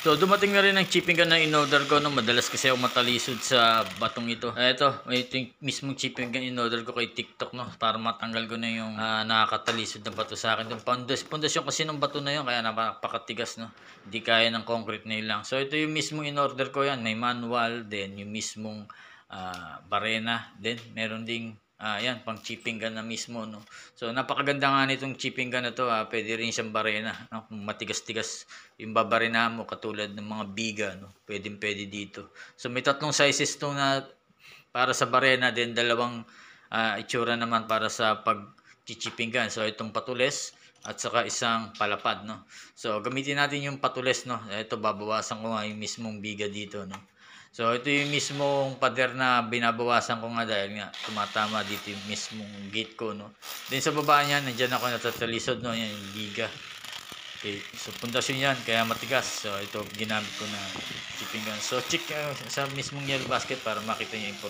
So, dumating na rin ang chipping gun na in-order ko, no? Madalas kasi ako matalisod sa batong ito. Ito yung mismong chipping gun in-order ko kay TikTok, no? Para matanggal ko na yung nakakatalisod na bato sa akin. Yung pundasyon kasi ng bato na yun, kaya napakatigas, no? Hindi kaya ng concrete nail lang. So, ito yung mismong in-order ko yan. May manual, then yung mismong barena. Then, meron ding yan, pang chipping gun na mismo, no? So, napakaganda nga nitong chipping gun na to, pwede rin siyang barena, no? Kung matigas-tigas yung babarena mo, katulad ng mga biga, no? Pwede dito. So, may tatlong sizes to na para sa barena, then dalawang itsura naman para sa pag-chipping gun. So, itong patules at saka isang palapad, no? So, gamitin natin yung patules, no? Ito, babawasan ko nga yung mismong biga dito, no? So, ito yung mismong pader na binabawasan ko nga dahil nga tumatama dito yung mismong gate ko, no? Then sa baba niya, nandiyan ako natatalisod, no? Yan yung giga. Okay, so pundasyon yan, kaya matigas. So, ito ginamit ko na chipping gun. So, check sa mismong yellow basket para makita niyo yung